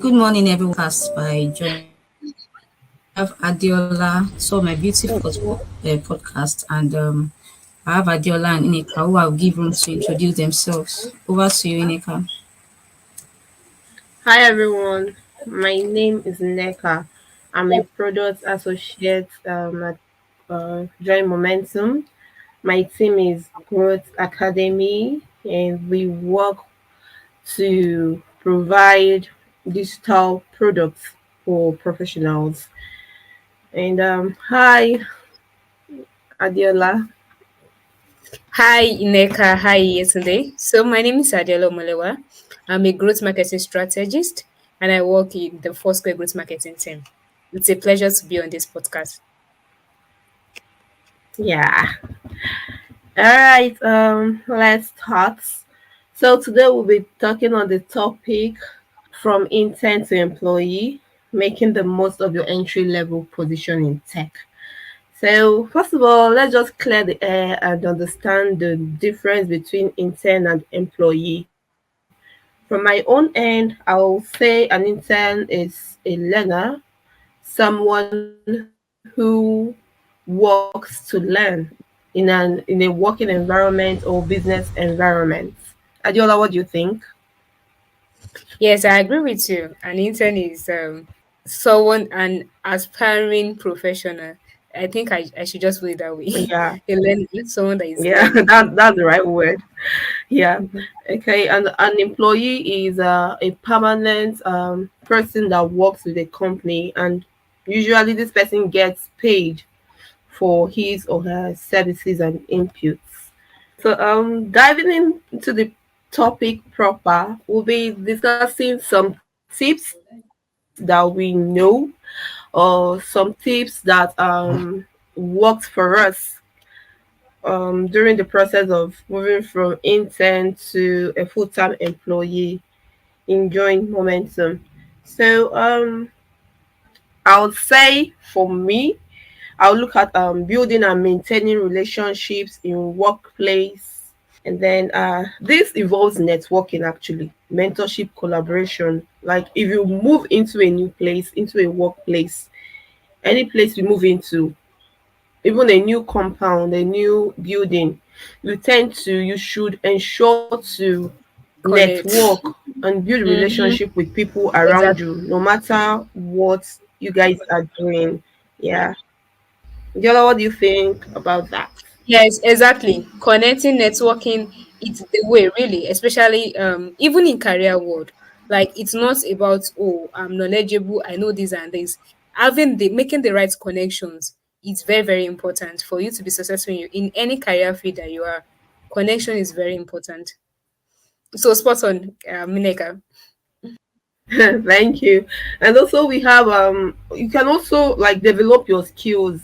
Good morning, everyone. By joining have Adeola, so my beautiful podcast, and I have Adeola and Nneka who I'll give room to introduce themselves. Over to you, Nneka. Hi everyone, my name is Nneka. I'm a product associate at Join Momentum. My team is Growth Academy, and we work to provide digital products for professionals. And hi, Adeola. Hi, Nneka. Hi, Yetunde. So my name is Adeola Omolewa. I'm a growth marketing strategist and I work in the Foursquare growth marketing team. It's a pleasure to be on this podcast. Yeah. All right. Let's start. So today we'll be talking on the topic from intern to employee, making the most of your entry level position in tech. So, first of all, let's just clear the air and understand the difference between intern and employee. From my own end, I'll say an intern is a learner, someone who works to learn in a working environment or business environment. Adiola, what do you think? Yes, I agree with you. An intern is someone, an aspiring professional. I think I should just put it that way. Yeah, A learner, someone that is yeah, learning. that's the right word. Yeah. Mhm. Okay. And an employee is a permanent person that works with a company, and usually this person gets paid for his or her services and inputs. So into the topic proper, we'll be discussing some tips that we know or some tips that worked for us during the process of moving from intern to a full-time employee enjoying momentum. So I would say for me, I'll look at building and maintaining relationships in workplace. And then this involves networking actually, mentorship, collaboration. Like if you move into a new place, into a workplace, any place you move into, even a new compound, a new building, you should ensure to Connect. network and build Mm-hmm. relationship with people around Exactly. you, no matter what you guys are doing. Yeah. Yola, what do you think about that? Yes, exactly. Connecting, networking, it's the way really, especially even in career world. Like it's not about oh, I'm knowledgeable, I know this and this. Having the making the right connections is very, very important for you to be successful in any career field that you are. Connection is very important. So spot on, Mineka. Thank you. And also we have you can also like develop your skills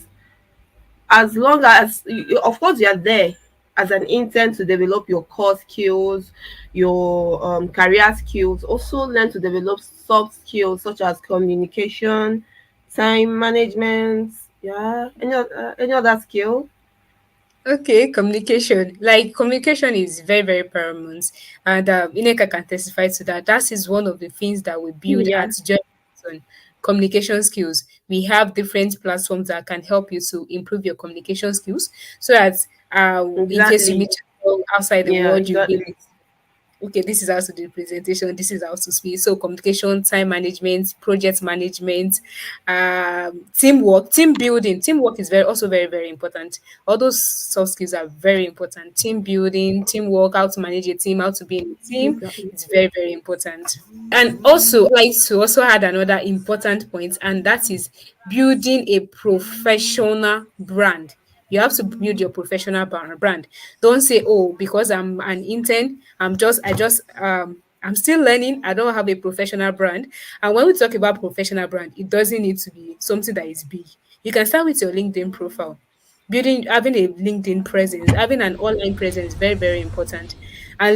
as long as of course you're there as an intern to develop your core skills, your career skills. Also learn to develop soft skills such as communication, time management. Yeah, any other skill. Okay, communication. Like communication is very, very paramount, and Ineka can testify to that. That is one of the things that we build Yeah. at Joy. communication skills. We have different platforms that can help you to improve your communication skills so that in case you Exactly. meet people outside the Yeah, world, you'll be exactly. like, okay, this is how to do presentation, this is how to speak. So communication, time management, project management, teamwork, team building. Teamwork is very, very important. All those soft skills are very important. Team building, teamwork, how to manage a team, how to be in a team. Exactly. It's very, very important. And also, I like to also add another important point, and that is building a professional brand. You have to build your professional brand. Don't say, "Oh, because I'm an intern, I'm still learning. I don't have a professional brand." And when we talk about professional brand, it doesn't need to be something that is big. You can start with your LinkedIn profile. Having a LinkedIn presence, having an online presence is very, very important. And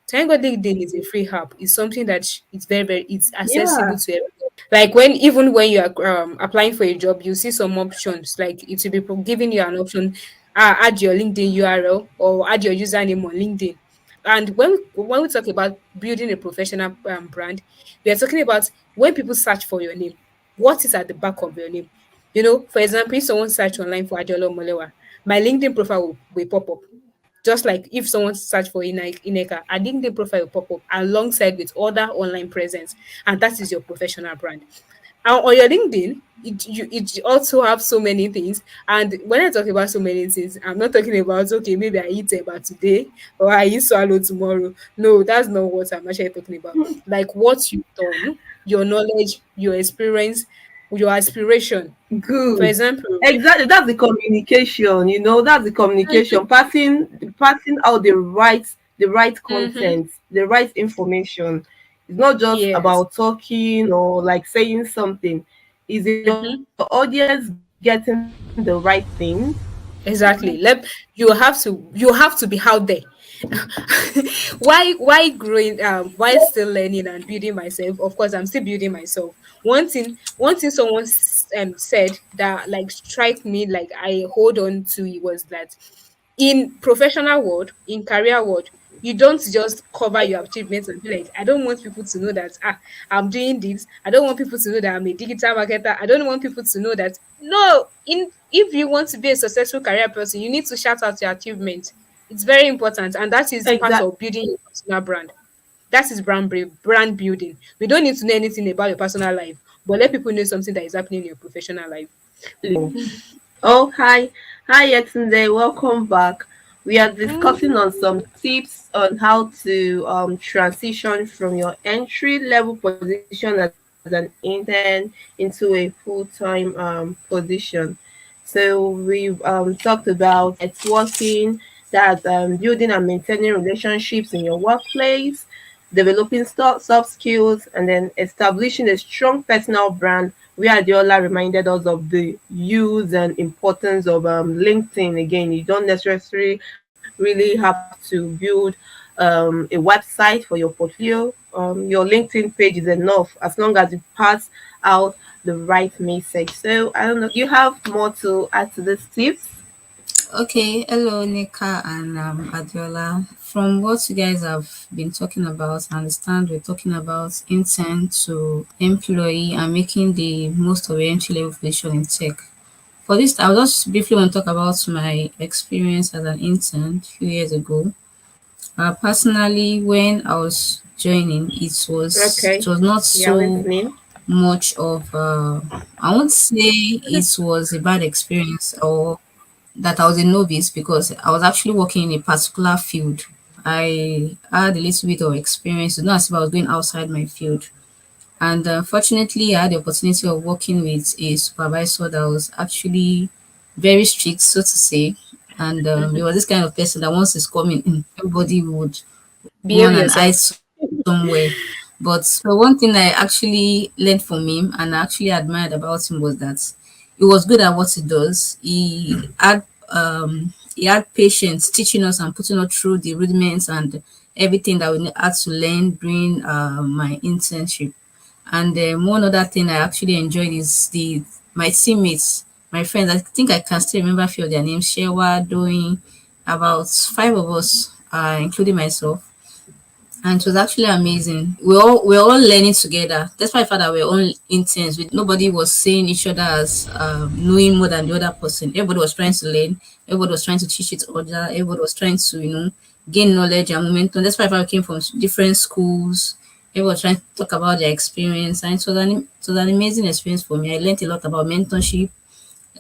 thank God LinkedIn is a free app. It's something that it's it's accessible Yeah. to everyone. Like even when you are applying for a job, you see some options. Like it will be giving you an option, add your LinkedIn URL or add your username on LinkedIn. And when we talk about building a professional brand, we are talking about when people search for your name, what is at the back of your name. For example, if someone search online for Adeola Omolewa, my LinkedIn profile will pop up. Just like if someone search for Nneka, a LinkedIn profile will pop up alongside with other online presence, and that is your professional brand. And on your LinkedIn, it also have so many things. And when I talk about so many things, I'm not talking about okay, maybe I eat about today or I eat swallow tomorrow. No, that's not what I'm actually talking about. Like what you've done, your knowledge, your experience, your aspiration. For Good. example, Exactly. That's the communication, that's the communication. Passing out the right mm-hmm, content, the right information. It's not just yes. about talking or like saying something. Is your Mm-hmm. audience getting the right thing? Exactly. You have to be out there. Why growing why still learning and building myself? Of course, I'm still building myself. One thing someone said that like strike me, like I hold on to it, was that in professional world, in career world, you don't just cover your achievements and be like, I don't want people to know that I'm doing this. I don't want people to know that I'm a digital marketer. I don't want people to know that. No, in if you want to be a successful career person, you need to shout out your achievements. It's very important, and that is part Exactly. of building your personal brand. That is brand building. We don't need to know anything about your personal life, but let people know something that is happening in your professional life. Oh, hi. Hi, Yetunde. Welcome back. We are discussing on some tips on how to transition from your entry level position as an intern into a full time position. So we've talked about networking, that building and maintaining relationships in your workplace, developing soft skills, and then establishing a strong personal brand, where Adeola reminded us of the use and importance of LinkedIn. Again, you don't necessarily really have to build a website for your portfolio. Your LinkedIn page is enough as long as you pass out the right message. So I don't know. You have more to add to this tips? Okay, hello Nneka and Adeola. From what you guys have been talking about, I understand we're talking about intern to employee and making the most of the entry level position in tech. For this, I'll just briefly want to talk about my experience as an intern a few years ago. Personally, when I was joining, it Okay. was not We are so listening. much of I won't say it was a bad experience or that I was a novice because I was actually working in a particular field. I had a little bit of experience. It's not as if I was going outside my field. And fortunately, I had the opportunity of working with a supervisor that was actually very strict, so to say. And he was this kind of person that once he's coming in, everybody would Behave run and hide yourself. somewhere. But so one thing I actually learned from him and I actually admired about him was that he was good at what he does. He had patience teaching us and putting us through the rudiments and everything that we had to learn during my internship. And one other thing I actually enjoyed is the my teammates, my friends. I think I can still remember a few of their names. Shewa, doing about five of us, including myself. and it was actually amazing. We're all learning together. That's why I thought that we're all interns. Nobody was seeing each other as knowing more than the other person. Everybody was trying to learn. Everybody was trying to teach each other. Everybody was trying to gain knowledge and momentum. That's why I came from different schools. Everybody was trying to talk about their experience, and it was an amazing experience for me. I learned a lot about mentorship,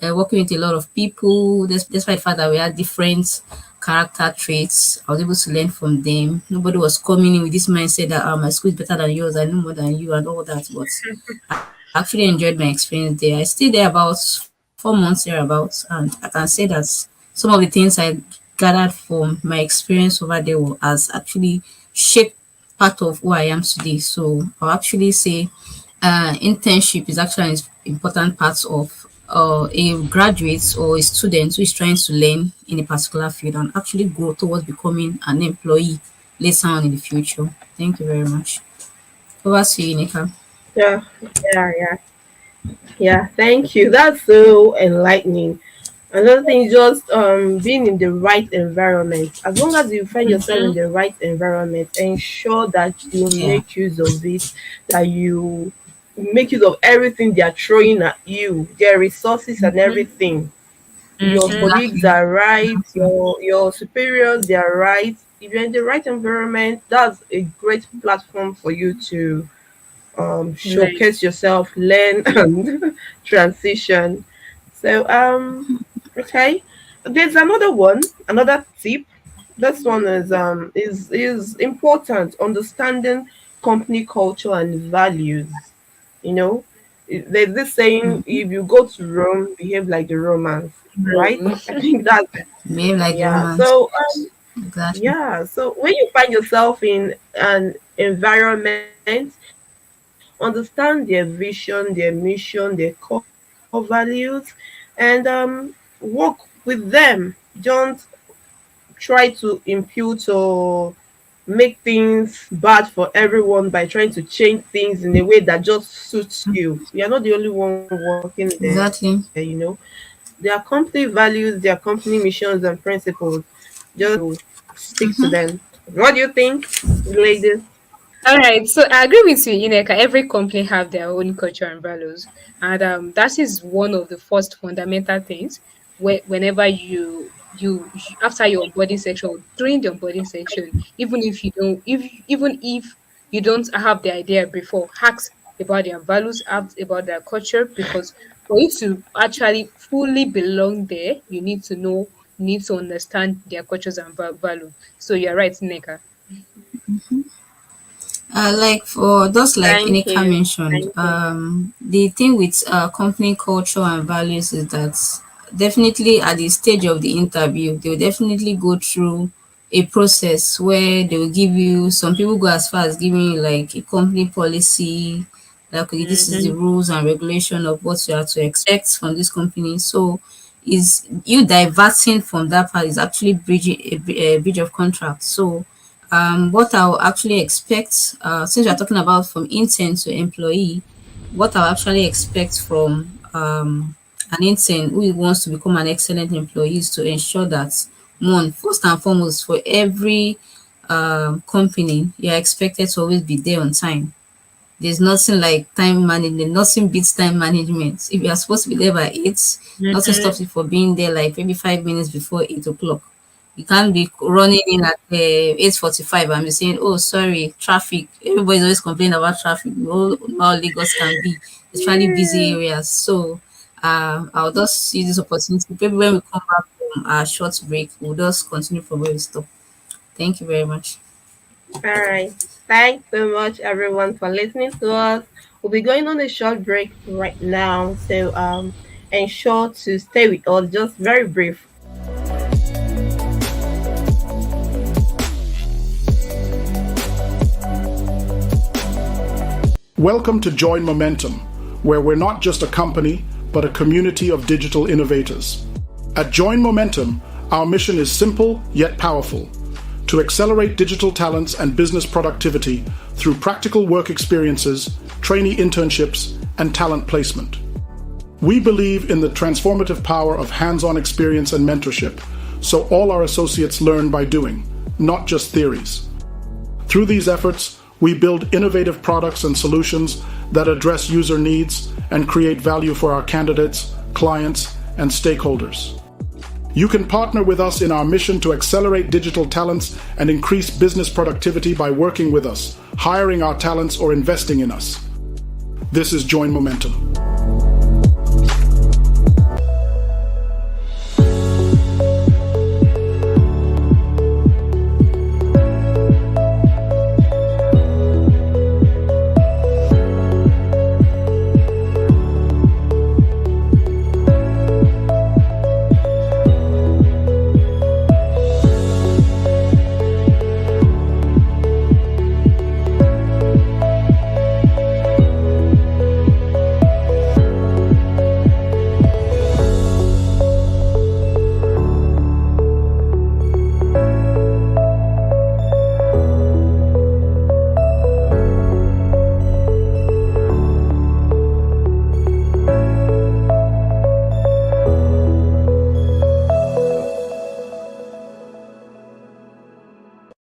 working with a lot of people. Despite the fact that we had different character traits, I was able to learn from them. Nobody was coming in with this mindset that my school is better than yours, I know more than you, and all that. But I actually enjoyed my experience there. I stayed there about 4 months thereabouts, and I can say that some of the things I gathered from my experience over there has actually shaped part of who I am today. So I'll actually say internship is actually an important part of a graduate or a student who is trying to learn in a particular field and actually grow towards becoming an employee later on in the future. Thank you very much. Over to you, Nneka. Yeah, yeah. Yeah, thank you. That's so enlightening. Another thing is just being in the right environment. As long as you find yourself in Mhm. the right environment, ensure that you Yeah. make use of it, that you make use of everything they are throwing at you, their resources and Mhm. everything. Your Mhm. colleagues Exactly. are right, Exactly. your superiors they are right. If you're in the right environment, that's a great platform for you to Like, showcase yourself, learn, and transition. So, okay, there's another one, another tip. This one is important. Understanding company culture and values. You know, there's this saying: Mhm. if you go to Rome, behave like the Romans. Right? bro. I think that's it. Behave like the Yeah. Romans. So, Exactly. yeah. So when you find yourself in an environment, understand their vision, their mission, their core values, and work with them. Don't try to impute or make things bad for everyone by trying to change things in a way that just suits you. You're not the only one working there, Exactly. their company values, their company missions and principles. Just try to stick to them. What do you think, ladies? All right, so I agree with you, Ineka. Every company have their own culture and values, and that is one of the first fundamental things. Whenever you after your onboarding section, or during the onboarding section, even if you don't have the idea before, ask about their values, ask about their culture, because for you to actually fully belong there, you need to understand their cultures and value. So you're right, Ineka. Like for just like Thank Nneka you. mentioned, Thank you. the thing with company culture and values is that definitely at the stage of the interview, they will definitely go through a process where they will give you, some people go as far as giving you like a company policy, like okay, this is the Mm-hmm. rules and regulation of what you are to expect from this company. So is you diverting from that part is actually bridging a bridge of contract. So what I'll actually expect, since we're talking about from intern to employee, what I'll actually expect from an intern who wants to become an excellent employee is to ensure that, one, first and foremost, for every company, you're expected to always be there on time. There's nothing like time management, nothing beats time management. If you are supposed to be there by 8, nothing stops you for being there like maybe 5 minutes before 8 o'clock. You can't be running in at 8:45 and be saying, "Oh, sorry, traffic." Everybody's always complaining about traffic. We all know how Lagos can be, especially busy Yeah. areas. So I'll just use this opportunity. Maybe when we come back from our short break, we'll just continue from where we stop. Thank you very much. All right. Thanks so much, everyone, for listening to us. We'll be going on a short break right now, so ensure to stay with us. Just very brief. Welcome to Join Momentum, where we're not just a company, but a community of digital innovators. At Join Momentum, our mission is simple yet powerful: to accelerate digital talents and business productivity through practical work experiences, trainee internships, and talent placement. We believe in the transformative power of hands-on experience and mentorship, so all our associates learn by doing, not just theories. Through these efforts, we build innovative products and solutions that address user needs and create value for our candidates, clients, and stakeholders. You can partner with us in our mission to accelerate digital talents and increase business productivity by working with us, hiring our talents, or investing in us. This is Join Momentum.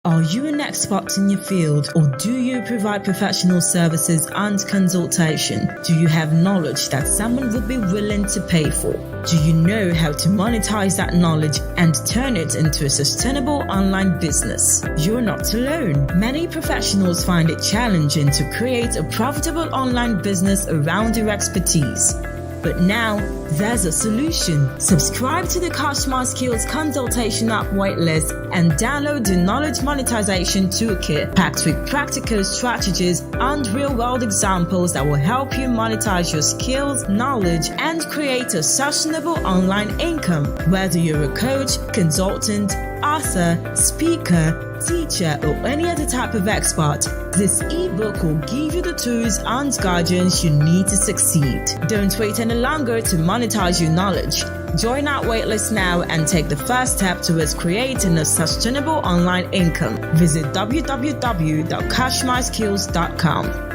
Are you an expert in your field, or do you provide professional services and consultation? Do you have knowledge that someone would be willing to pay for? Do you know how to monetize that knowledge and turn it into a sustainable online business? You're not alone. Many professionals find it challenging to create a profitable online business around their expertise. But now, there's a solution. Subscribe to the Customer Skills Consultation app waitlist and download the Knowledge Monetization Toolkit, packed with practical strategies and real-world examples that will help you monetize your skills, knowledge, and create a sustainable online income. Whether you're a coach, consultant, author, speaker, teacher, or any other type of expert, this ebook will give you the tools and guidance you need to succeed. Don't wait any longer to monetize your knowledge. Join our waitlist now and take the first step towards creating a sustainable online income. Visit www.cashmyskills.com.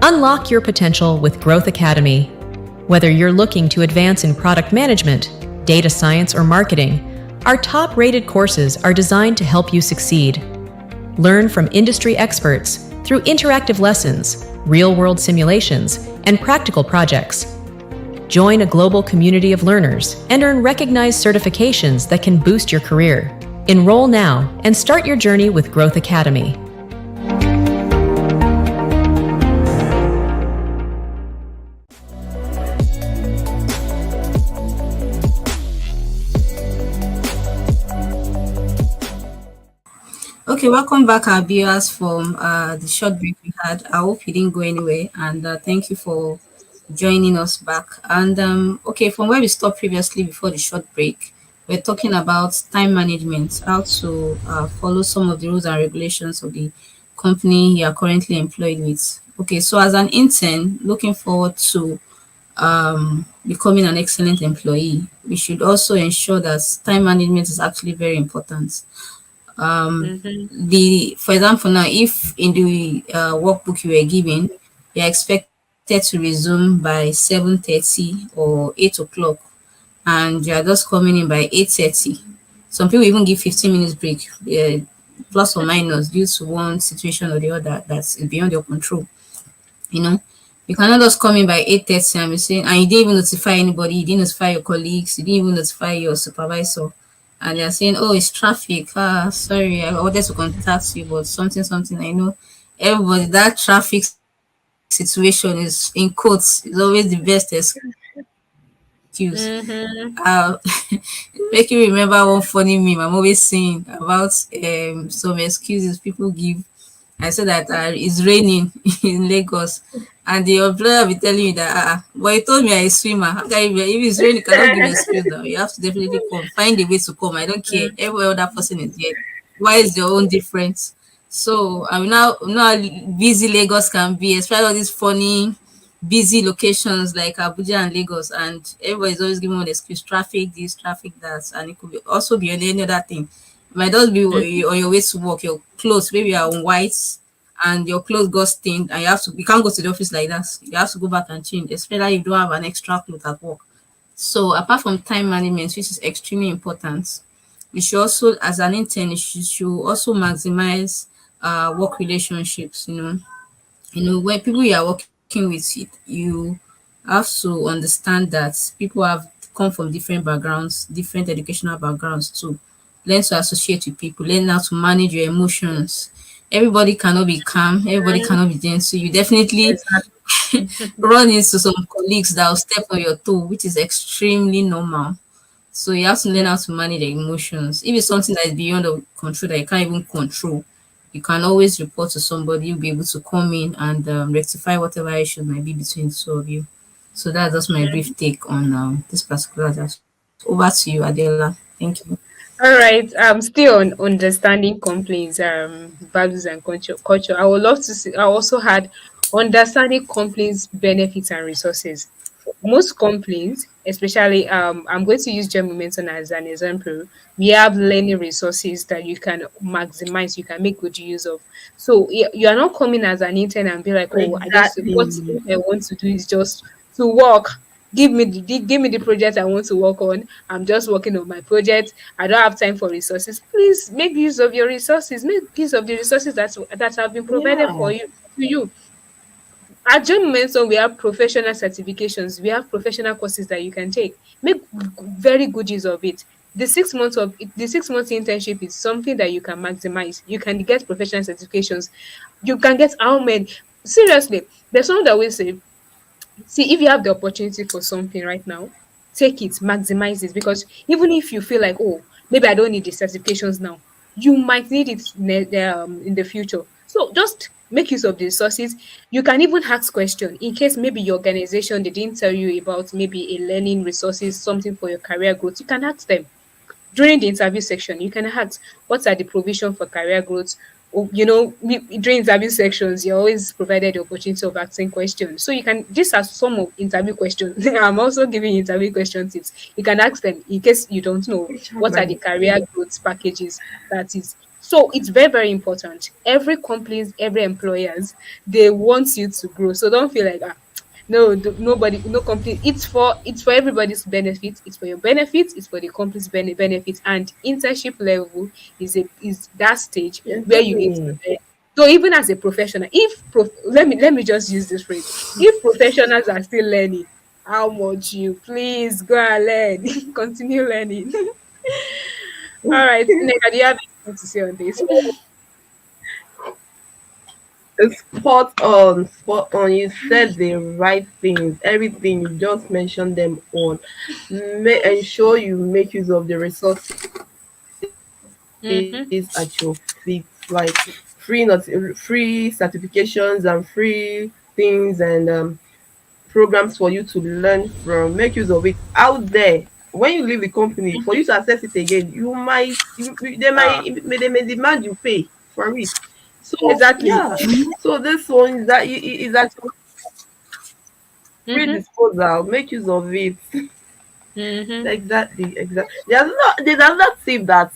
Unlock your potential with Growth Academy. Whether you're looking to advance in product management, data science, or marketing, our top-rated courses are designed to help you succeed. Learn from industry experts through interactive lessons, real-world simulations, and practical projects. Join a global community of learners and earn recognized certifications that can boost your career. Enroll now and start your journey with Growth Academy. Okay, welcome back, our viewers, from the short break we had. I hope you didn't go anywhere, and thank you for joining us back. And okay, from where we stopped previously before the short break, we're talking about time management, how to follow some of the rules and regulations of the company you are currently employed with. Okay, so as an intern looking forward to becoming an excellent employee, we should also ensure that time management is actually very important. For example, now, if in the workbook you were given, you're expected to resume by 7:30 or 8 o'clock, and you are just coming in by 8:30. Some people even give 15 minutes break, plus or minus, due to one situation or the other that's beyond your control. You know, you cannot just come in by 8:30 and be saying, and you didn't even notify anybody, you didn't notify your colleagues, you didn't even notify your supervisor, and they're saying, oh, it's traffic. Sorry, I wanted to contact you, but something, something. I know everybody, that traffic situation is in quotes, is always the best excuse. Mm-hmm. Make you remember one funny meme I'm always saying about some excuses people give. I said that it's raining in Lagos, and the employer will be telling you that, but you told me I'm a swimmer. How can you if it's raining, you cannot give excuse now. You have to definitely come. Find a way to come. I don't care. Every other person is here. Why is your own different? So I mean, now busy Lagos can be, especially all these funny busy locations like Abuja and Lagos, and everybody's always giving one excuse: traffic this, traffic that, and it could be also be on any other thing. It might just be on your way to work, your clothes, maybe you're on white and your clothes got stained, and you can't go to the office like that. You have to go back and change, especially if you don't have an extra cloth at work. So apart from time management, which is extremely important, you should also, as an intern, you should also maximize work relationships. When people you are working with, you have to understand that people have come from different backgrounds, different educational backgrounds too. Learn to associate with people, learn how to manage your emotions. Everybody cannot be calm, everybody cannot be gentle. You definitely Exactly. run into some colleagues that will step on your toe, which is extremely normal. So you have to learn how to manage your emotions. If it's something that is beyond your control, that you can't even control, you can always report to somebody. You'll be able to come in and rectify whatever issue might be between the two of you. So that's just my brief take on this particular task. Over to you, Adela. Thank you. All right. Still on understanding complaints, values and culture. I would love to see. I also had understanding complaints, benefits and resources. Most complaints, especially I'm going to use Gem Momentum as an example. We have learning resources that you can maximize, you can make good use of. So you are not coming as an intern and be like, oh, I just what Exactly. I want to do is just to work. Give me the project I want to work on. I'm just working on my project. I don't have time for resources. Please make use of your resources. Make use of the resources that have been provided for Yeah. you to you. At Joint Momentum, we have professional certifications. We have professional courses that you can take. Make very good use of it. The 6 months internship is something that you can maximize. You can get professional certifications. You can get how many? Seriously, there's someone that will say, see, if you have the opportunity for something right now, take it, maximize it. Because even if you feel like, oh, maybe I don't need the certifications now, you might need it in the future. So just make use of the resources. You can even ask questions in case maybe your organization they didn't tell you about maybe a learning resources, something for your career growth. You can ask them during the interview section. You can ask, what are the provision for career growth? During interview sections, you're always provided the opportunity of asking questions. So you can, these are some of interview questions. I'm also giving interview question tips. You can ask them in case you don't know HR what are the mind. career growth packages that is. So it's very, very important. Every companies, every employers, they want you to grow. So don't feel like, no, nobody, no company. It's for everybody's benefit. It's for your benefit. It's for the company's benefit. And internship level is that stage where you need to Exactly. learn. So even as a professional, let me just use this phrase. If professionals are still learning, how much you please go and learn, continue learning. All right, Nneka, do you have anything to say on this? Spot on, spot on. You said the right things. Everything you just mentioned them on. Ensure you make use of the resources at your feet, Mm-hmm. like free certifications and free things and programs for you to learn from. Make use of it out there. When you leave the company, for you to access it again, they may demand you pay for it. So Exactly. yeah, so this one is at your free Mm-hmm. disposal. Make use of it. Mm-hmm. Exactly, exactly. There's another tip that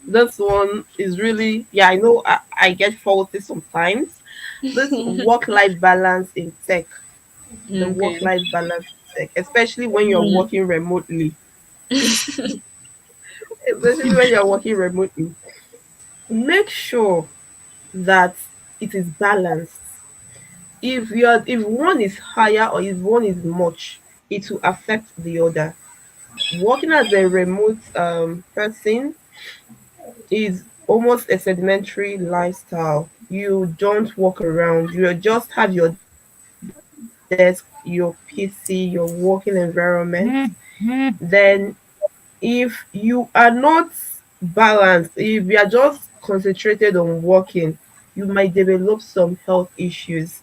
this one is really, yeah, I know I get faulty sometimes. This work life balance in tech. The work Okay. life balance. tech, especially when you're working remotely. Especially when you're working remotely. Make sure that it is balanced. If one is higher or if one is much, it will affect the other. Working as a remote person is almost a sedimentary lifestyle. You don't walk around. You just have your desk, your PC, your working environment. Then if you are not balanced, if you are just concentrated on working, you might develop some health issues,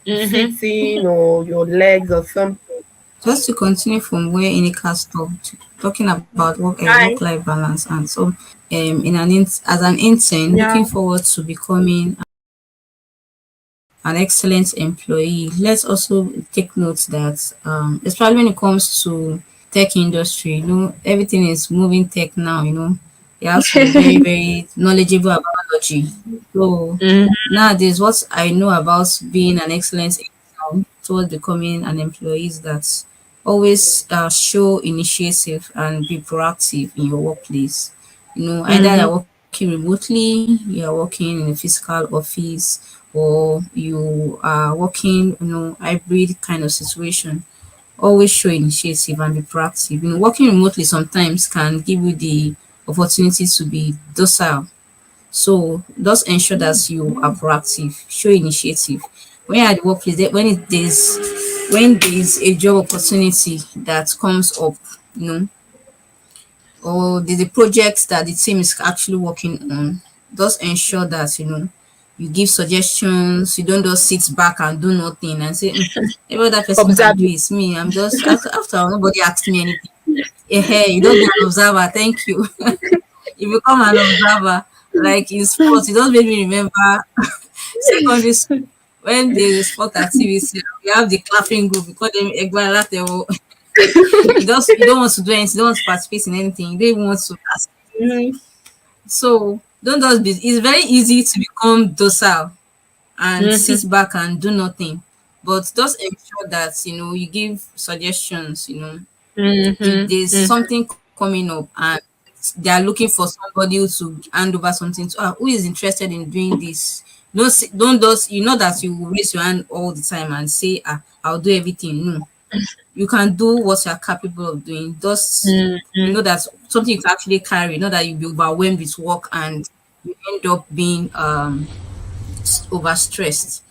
Mm-hmm. sitting or your legs or something. Just to continue from where Nneka stopped, talking about I work-life balance, and so as an intern, yeah. looking forward to becoming an excellent employee. Let's also take note that, especially when it comes to tech industry, everything is moving tech now. You have to be very, very knowledgeable about technology. So Mm-hmm. nowadays, what I know about being an excellent intern towards becoming an employee is that always show initiative and be proactive in your workplace. Either you're working remotely, you're working in a physical office, or you are working, hybrid kind of situation. Always show initiative and be proactive. Working remotely sometimes can give you the opportunity to be docile. So just ensure that you are proactive, show initiative. When you're at the workplace, when there's a job opportunity that comes up, you know, or the project that the team is actually working on, just ensure that you give suggestions. You don't just sit back and do nothing and say, every other person can do Observing. it. Me, I'm just after all, nobody asked me anything. Hey, you don't be an observer. Thank you. You become an observer. Like in sports, it does make me remember secondary school when there's a sport activity. We have the clapping group. We call them Egbalate. You don't want to do anything. You don't want to participate in anything. You don't even want to ask. Mm-hmm. So don't just be. It's very easy to become docile and sit back and do nothing. But just ensure that you give suggestions. If there's Mm-hmm. something coming up and they are looking for somebody to hand over something to, who is interested in doing this. Don't just, that you will raise your hand all the time and say, I'll do everything. No, you can do what you're capable of doing. Just that something you can actually carry, not that you'll be overwhelmed with work and you end up being overstressed.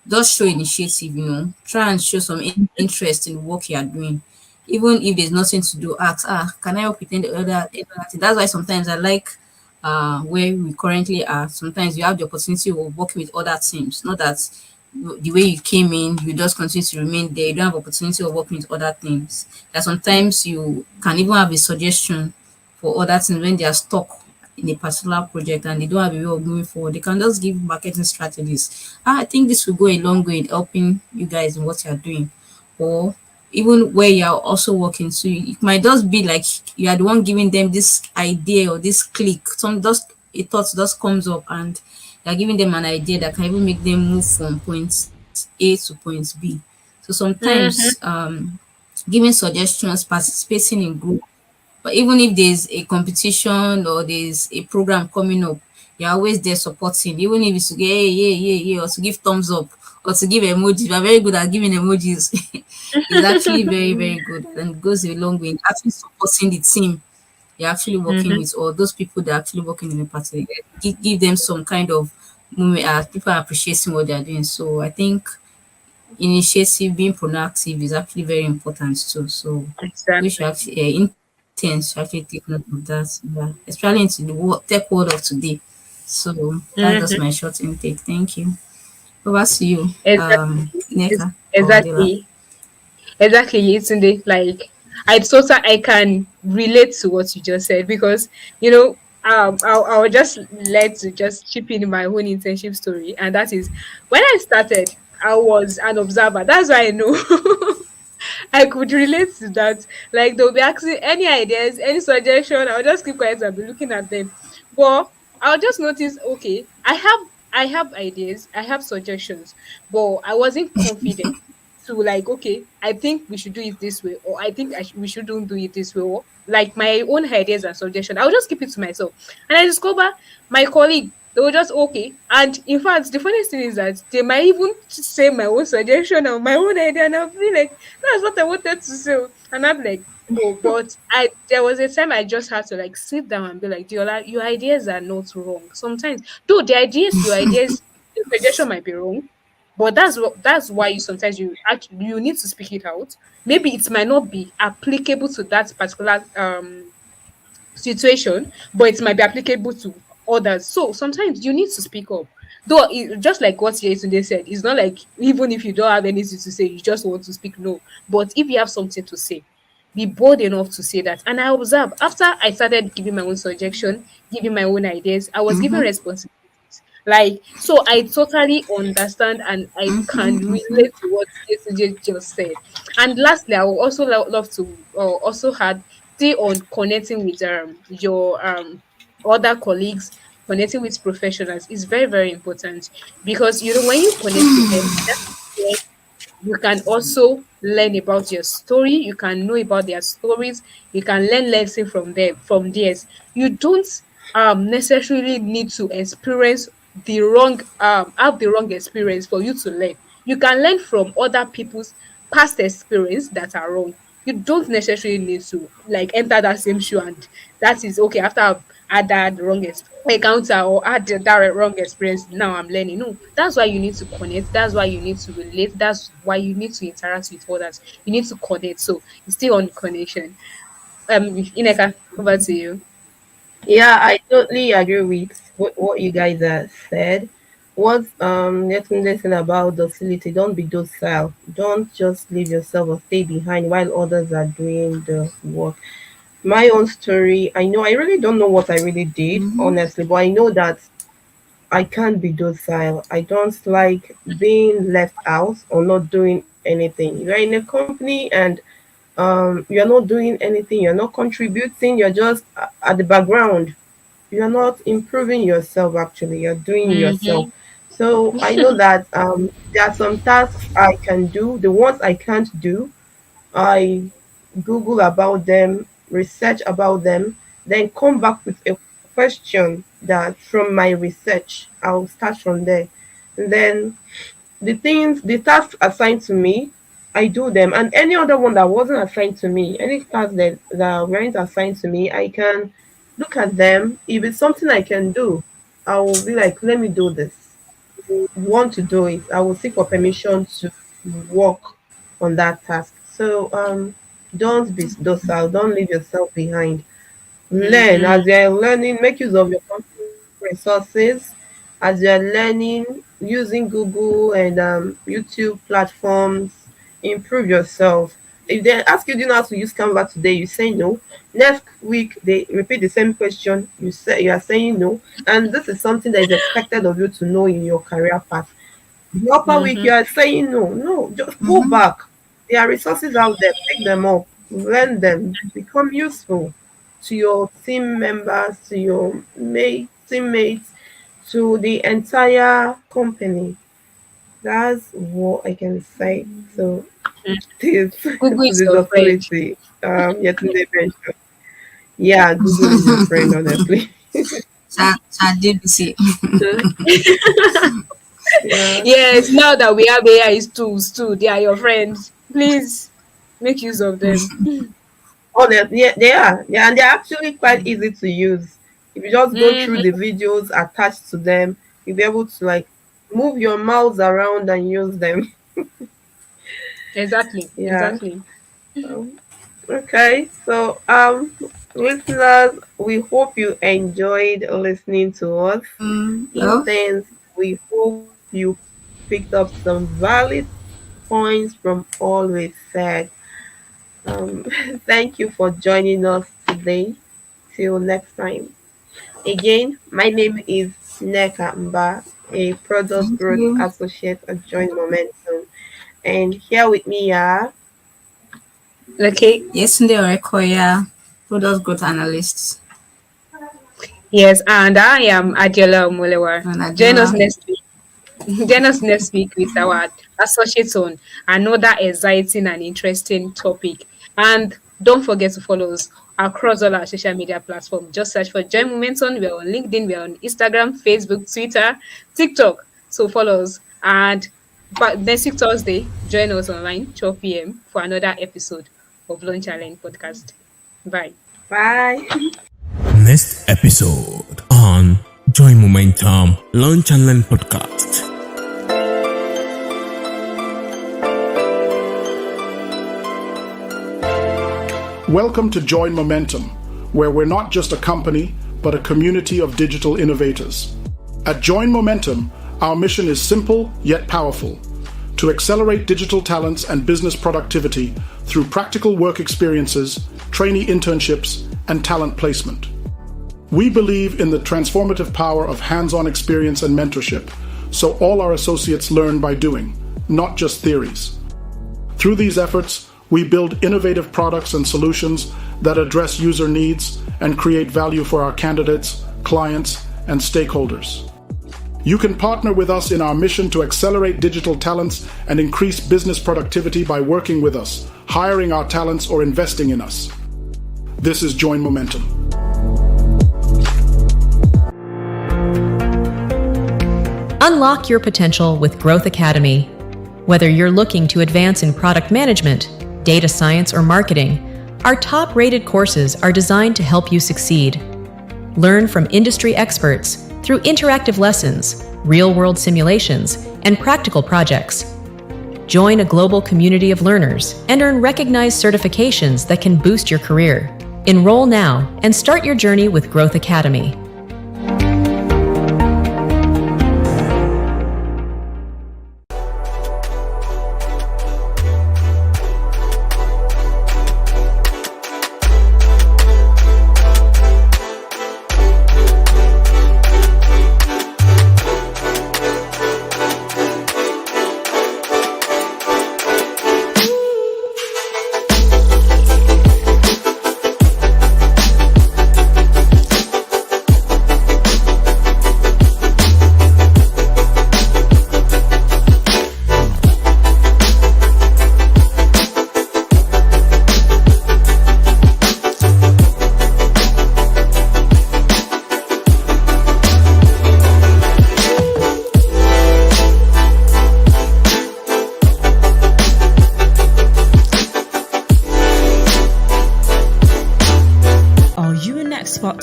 Just show initiative. Try and show some interest in the work you are doing. Even if there's nothing to do, ask, can I help with any other thing? That's why sometimes I like where we currently are. Sometimes you have the opportunity of working with other teams. Not that the way you came in, you just continue to remain there. You don't have opportunity of working with other teams. That sometimes you can even have a suggestion for other teams when they are stuck in a particular project and they don't have a way of moving forward. They can just give marketing strategies. I think this will go a long way in helping you guys in what you're doing. Or even where you're also working. So it might just be like you are the one giving them this idea or this click. Some just a thought just comes up and you're giving them an idea that can even make them move from point A to point B. So sometimes giving suggestions, participating in group, but even if there's a competition or there's a program coming up, you're always there supporting, even if it's to get hey, yeah, yeah, yeah, or to give thumbs up or to give emojis. We're very good at giving emojis. It's actually very, very good and goes a long way in actually supporting the team you're actually working Mm-hmm. with or those people that are actually working in a party. Give them some kind of moment, people are appreciating what they're doing. So I think initiative, being proactive is actually very important too. So we should Exactly. actually interns should actually take note of that, yeah, especially into the tech world of today. So that's just my Mm-hmm. short intake. Thank you. Over to you, Exactly. Nneka or Adela. Exactly. Exactly, Yetunde. Like I can relate to what you just said because I will just like to just chip in my own internship story, and that is when I started, I was an observer. That's why I know I could relate to that. Like they'll be asking any ideas, any suggestion. I'll just keep quiet and be looking at them. But I'll just notice, okay, I have ideas, I have suggestions, but I wasn't confident. to like, okay, I think we should do it this way, or I think we shouldn't do it this way, or like my own ideas and suggestions, I'll just keep it to myself. And I discover my colleague, they were just okay. And in fact, the funniest thing is that they might even say my own suggestion or my own idea, and I'll be like, that's what I wanted to say. And I'm like, oh, but I there was a time I just had to like sit down and be like, Diola, your ideas are not wrong. Sometimes, though your ideas, the suggestion might be wrong, but that's why you sometimes you actually you need to speak it out. Maybe it might not be applicable to that particular situation, but it might be applicable to others. So sometimes you need to speak up. Though just like what Yetunde said, it's not like even if you don't have anything to say, you just want to speak. No, but if you have something to say, be bold enough to say that. And I observe after I started giving my own suggestion, giving my own ideas, I was given responsibilities. Like, so I totally understand and I can relate to what Yetunde just said. And lastly, I would also love to also had stay on connecting with your other colleagues, connecting with professionals is very, very important, because you know when you connect with them, that's when you can also learn about your story, you can know about their stories, you can learn lesson from them from theirs. You don't necessarily need to experience the wrong have the wrong experience for you to learn. You can learn from other people's past experience that are wrong. You don't necessarily need to like enter that same shoe, and that is okay after I've had that wrong encounter or had that wrong experience, now I'm learning. No, that's why you need to connect, that's why you need to relate, that's why you need to interact with others, you need to connect. So it's still on connection. Nneka, over to you. Yeah, I totally agree with what you guys have said. What Yetunde said about docility, don't be docile. Don't just leave yourself or stay behind while others are doing the work. My own story, I know I really don't know what I really did, honestly, but I know that I can't be docile. I don't like being left out or not doing anything. You're in a company and you're not doing anything, you're not contributing, you're just at the background, you're not improving yourself. Actually, you're doing yourself. Mm-hmm. So I know that there are some tasks I can do. The ones I can't do, I Google about them, research about them, then come back with a question that from my research I'll start from there. And then the tasks assigned to me, I do them. And any other one that wasn't assigned to me, any tasks that weren't assigned to me, I can look at them. If it's something I can do, I will be like, let me do this. Want to do it, I will seek for permission to work on that task. So don't be docile, don't leave yourself behind. Learn Mm-hmm. as you're learning, make use of your company resources as you're learning using Google and YouTube platforms. Improve yourself. If they ask you, do you know how to use Canva today? You say no. Next week they repeat the same question. You are saying no, and this is something that is expected of you to know in your career path. The upper week Mm-hmm. you are saying no, no, just go back. There are resources out there, pick them up, learn them, become useful to your team members, to your teammates, to the entire company. That's what I can say. So this to Google is the your friend. docility. Yetunde mentioned. Yeah, Google is your friend, honestly. ChatGPT. Yeah. Yes, now that we have AI tools too, they are your friends. Please make use of them. Honestly, yeah, they are. Yeah, and they're actually quite easy to use. If you just go through the Mm-hmm. videos attached to them, you'll be able to like move your mouse around and use them. Exactly, Yeah. exactly. Okay. So listeners, we hope you enjoyed listening to us. Well, Interns, we hope you picked up some valid points from all we said. Um, thank you for joining us today. Till next time. Again, my name is Nneka Mba, a product thank growth you. associate at Joint Momentum. And here with me are Okay. Yesterday, Orekoya, product growth analyst, Yes, and I am Adeola Omolewa. and Join us Adeola. next week. Join us next week with our associates on another exciting and interesting topic. And don't forget to follow us across all our social media platforms. Just search for Join Momentum. We're on LinkedIn, we're on Instagram, Facebook, Twitter, TikTok. So follow us. And next week Thursday, join us online 12 p.m. for another episode of Lunch Challenge podcast. Bye. Bye. Next episode on Join Momentum Lunch and Learn podcast. Welcome to Join Momentum, where we're not just a company, but a community of digital innovators. At Join Momentum, our mission is simple yet powerful: to accelerate digital talents and business productivity through practical work experiences, trainee internships, and talent placement. We believe in the transformative power of hands-on experience and mentorship, so all our associates learn by doing, not just theories. Through these efforts, we build innovative products and solutions that address user needs and create value for our candidates, clients, and stakeholders. You can partner with us in our mission to accelerate digital talents and increase business productivity by working with us, hiring our talents, or investing in us. This is Join Momentum. Unlock your potential with Growth Academy. Whether you're looking to advance in product management, data science, or marketing, our top-rated courses are designed to help you succeed. Learn from industry experts through interactive lessons, real-world simulations, and practical projects. Join a global community of learners and earn recognized certifications that can boost your career. Enroll now and start your journey with Growth Academy.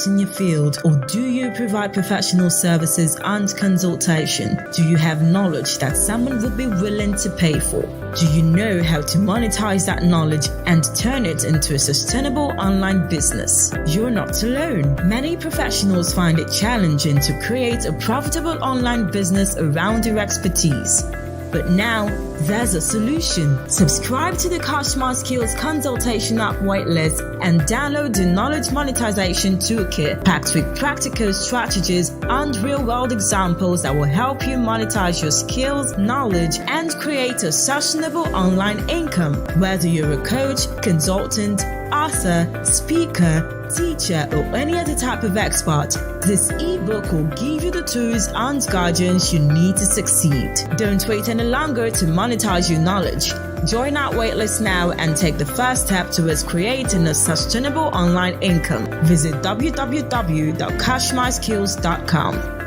In your field, or do you provide professional services and consultation? Do you have knowledge that someone would be willing to pay for? Do you know how to monetize that knowledge and turn it into a sustainable online business? You're not alone. Many professionals find it challenging to create a profitable online business around their expertise. But now, there's a solution. Subscribe to the Customer Skills Consultation app waitlist and download the Knowledge Monetization Toolkit packed with practical strategies and real-world examples that will help you monetize your skills, knowledge, and create a sustainable online income. Whether you're a coach, consultant, author, speaker, teacher, or any other type of expert, this ebook will give you the tools and guidance you need to succeed. Don't wait any longer to monetize your knowledge. Join our waitlist now and take the first step towards creating a sustainable online income. Visit www.cashmyskills.com.